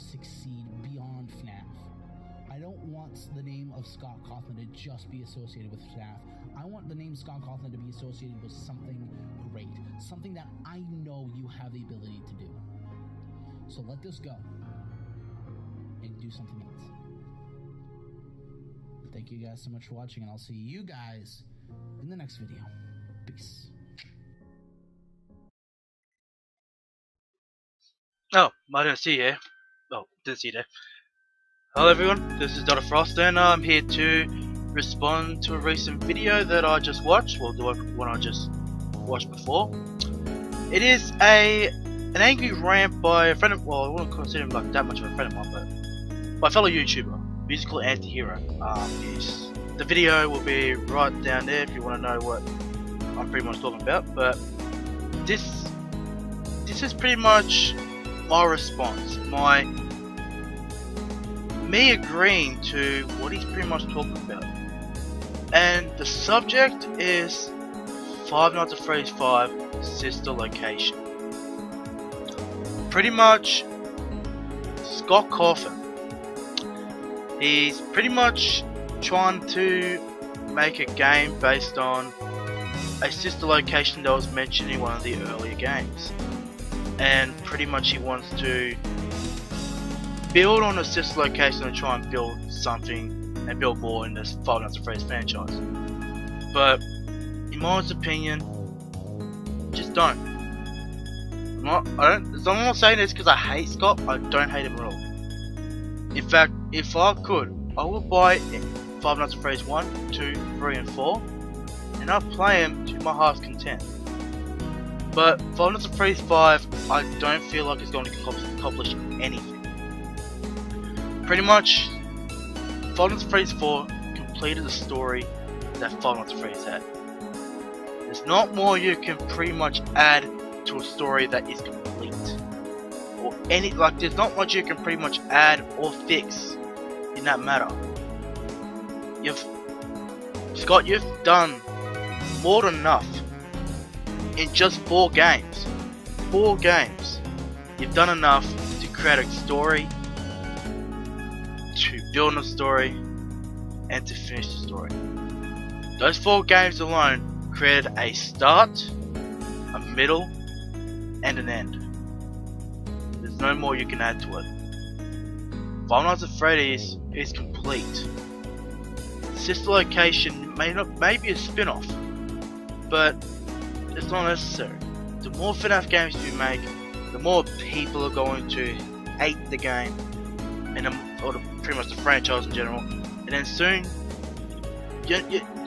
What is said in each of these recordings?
succeed beyond FNAF. I don't want the name of Scott Cawthon to just be associated with FNAF. I want the name Scott Cawthon to be associated with something great, something that I know you have the ability to do. So let this go and do something else. Thank you guys so much for watching, and I'll see you guys in the next video. Peace. Oh, I didn't see you here. Oh, didn't see you there. Hello everyone, this is Dr. Frost, and I'm here to respond to a recent video that I just watched. Well, the one I just watched before. It is an angry rant by a friend of, well, I wouldn't consider him like that much of a friend of mine, but my fellow YouTuber, Musical Antihero. The video will be right down there if you want to know what I'm pretty much talking about. But this is pretty much my response, me agreeing to what he's pretty much talking about. And the subject is Five Nights at Freddy's 5 Sister Location. Pretty much Scott Cawthon, he's pretty much trying to make a game based on a sister location that was mentioned in one of the earlier games, and pretty much he wants to build on a sister location and try and build something and build more in this Five Nights at Freddy's franchise. But in my honest opinion, just don't. I'm not saying this because I hate Scott. I don't hate him at all. In fact, if I could, I would buy Five Nights at Freddy's 1, 2, 3 and 4, and I'd play them to my heart's content. But Five Nights at Freddy's 5, I don't feel like it's going to accomplish anything. Pretty much, Five Nights at Freddy's 4 completed the story that Five Nights at Freddy's had. There's not more you can pretty much add to a story that is complete. Or there's not much you can pretty much add or fix in that matter. Scott, you've done more than enough in just 4 games. 4 games. You've done enough to create a story, to build a story, and to finish the story. Those 4 games alone created a start, a middle, and an end. There's no more you can add to it. Five Nights at Freddy's is complete. Sister Location may be a spin-off, but it's not necessary. The more FNAF games you make, the more people are going to hate the game, or pretty much the franchise in general, and then soon,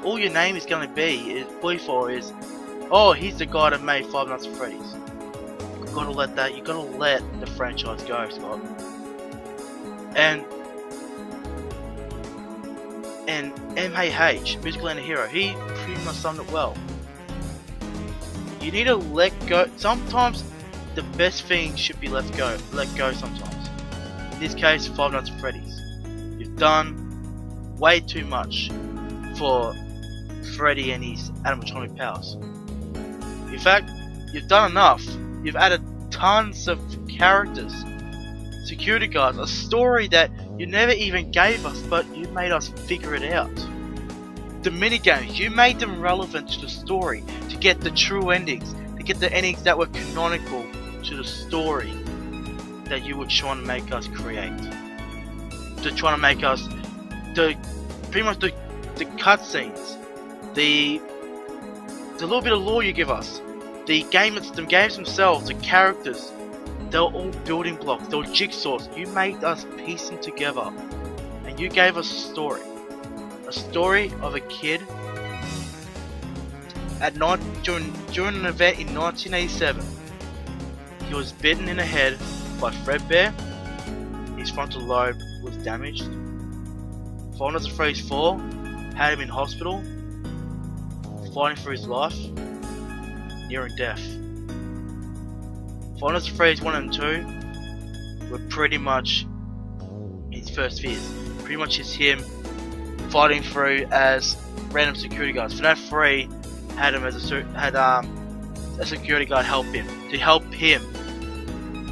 all your name is going to be is, oh, he's the guy that made Five Nights at Freddy's. You gotta let the franchise go, Scott. And MAH, Musical Antihero, he pretty much summed it well. You need to let go. Sometimes the best thing should be let go sometimes. In this case, Five Nights at Freddy's. You've done way too much for Freddy and his animatronic powers. In fact, you've done enough. You've added tons of characters, security guards, a story that you never even gave us, but you made us figure it out. The minigames, you made them relevant to the story, to get the true endings, to get the endings that were canonical to the story that you were trying to make us create. To trying to make us, pretty much the cutscenes, the little bit of lore you give us, the games themselves, the characters, they were all building blocks, they were jigsaws. You made us piece them together, and you gave us a story. A story of a kid during an event in 1987. He was bitten in the head by Fredbear. His frontal lobe was damaged. Five Nights at Freddy's 4 had him in hospital, fighting for his life, nearing death. Five Nights at Freddy's 1 and 2 were pretty much his first fears. Pretty much it's him fighting through as random security guards. FNAF 3 had him as a security guard help him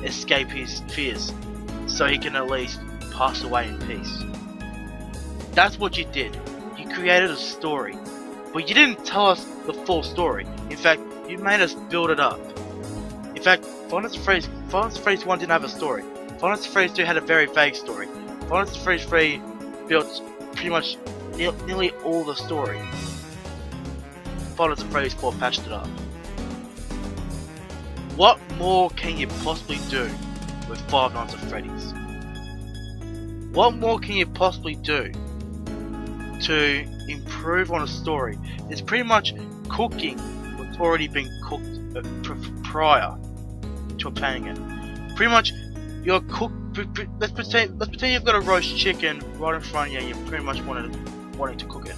escape his fears. so he can at least pass away in peace. That's what you did. You created a story, but you didn't tell us the full story. In fact, you made us build it up. In fact, Final Fantasy 1 didn't have a story. Final Fantasy 2 had a very vague story. Final Fantasy 3 built pretty much nearly all the story. Final Fantasy 4 patched it up. What more can you possibly do with Five Nights at Freddy's? What more can you possibly do to improve on a story? It's pretty much cooking what's already been cooked prior to playing it. Pretty much, you're let's pretend you've got a roast chicken right in front of you and you pretty much wanting to cook it.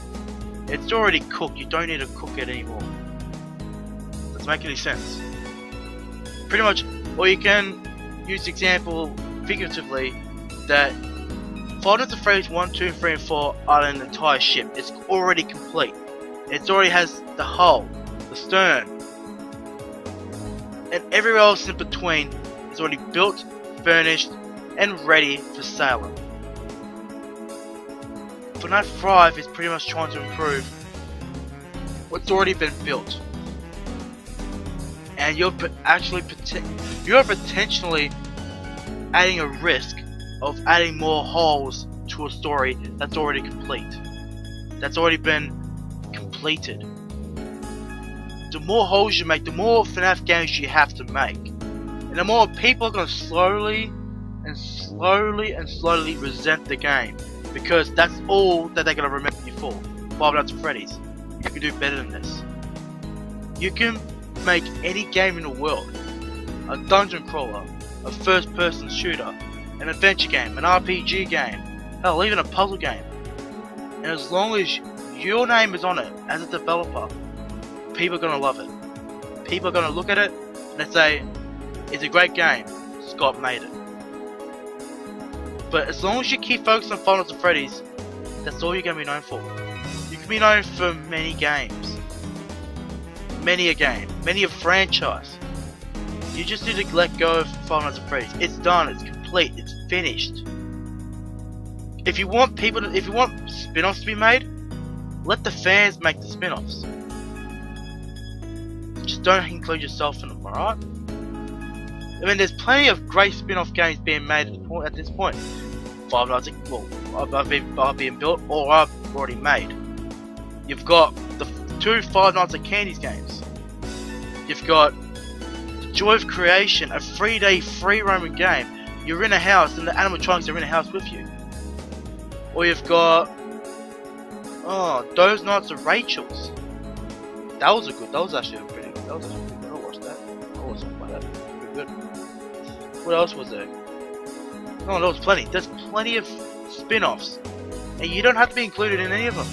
It's already cooked, you don't need to cook it anymore. Does it make any sense? Pretty much, or you can use the example figuratively that Five Nights at Freddy's 1, 2, 3, and 4 are an entire ship. It's already complete. It already has the hull, the stern, and everywhere else in between is already built, furnished, and ready for sailing. FNAF 5 is pretty much trying to improve what's already been built. And you're potentially adding a risk of adding more holes to a story that's already complete. That's already been completed. The more holes you make, the more FNAF games you have to make. And the more people are going to slowly resent the game. Because that's all that they're going to remember you for. Five Nights at Freddy's. You can do better than this. You can make any game in the world. A dungeon crawler, a first person shooter, an adventure game, an RPG game, hell, even a puzzle game. And as long as your name is on it as a developer, people are going to love it. People are going to look at it and they say, it's a great game, Scott made it. But as long as you keep focusing on Five Nights at Freddy's, that's all you're going to be known for. You can be known for many games. Many a game. Many a franchise. You just need to let go of Five Nights at Freddy's. It's done, it's complete, it's finished. If you want spin-offs to be made, let the fans make the spin-offs. Just don't include yourself in them, alright? I mean, there's plenty of great spin-off games being made at this point. Five Nights at are being built or are already made. You've got the 2 Five Nights at Candy's games. You've got The Joy of Creation, a 3-day free roaming game. You're in a house and the animatronics are in a house with you. Or you've got Those Nights at Rachel's. That was actually pretty good. I watched that. I watched something like that. Pretty good. What else was there? Oh, there was plenty. There's plenty of spin-offs. And you don't have to be included in any of them.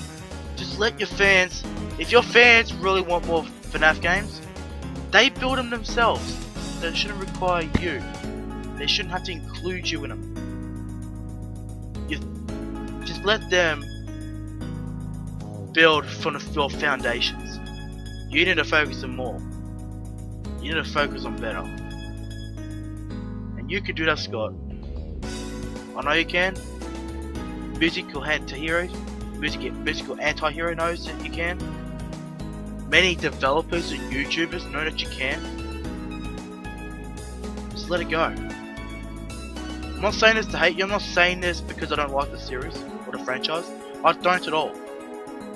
Just let your fans, if your fans really want more FNAF games, they build them themselves. They shouldn't require you. They shouldn't have to include you in them. Just let them build from your foundations. You need to focus on more. You need to focus on better. And you can do that, Scott. I know you can. Musical anti-heroes. Musical anti-hero knows that you can. Many developers and YouTubers know that you can. Just let it go. I'm not saying this to hate you. I'm not saying this because I don't like the series or the franchise. I don't at all.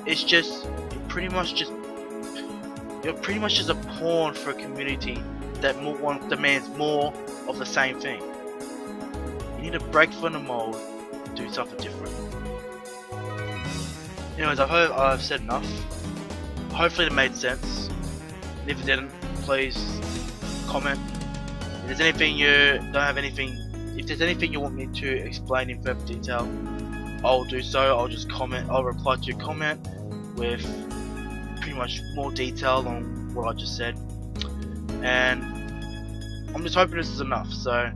It's just you're pretty much just a pawn for a community that demands more of the same thing. You need to break from the mold, do something different. Anyways, I hope I've said enough. Hopefully it made sense. And if it didn't, please comment. If there's anything if there's anything you want me to explain in further detail, I'll do so. I'll just comment. I'll reply to your comment with pretty much more detail on what I just said. And I'm just hoping this is enough. So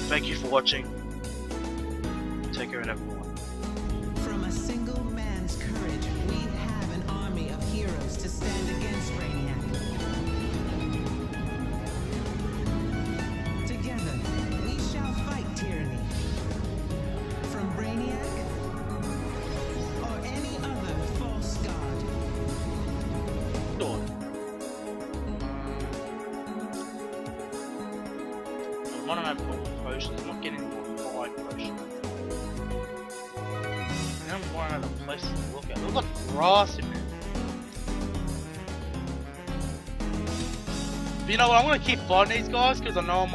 thank you for watching. Take care, everyone. From a single man's courage, we have an army of heroes to stand against Brainiac. Together, we shall fight I don't have more potions. I'm not getting more 5 potions. And I'm going out of places to look at. Look like grass in there. But you know what? I'm gonna keep fighting these guys because I know I'm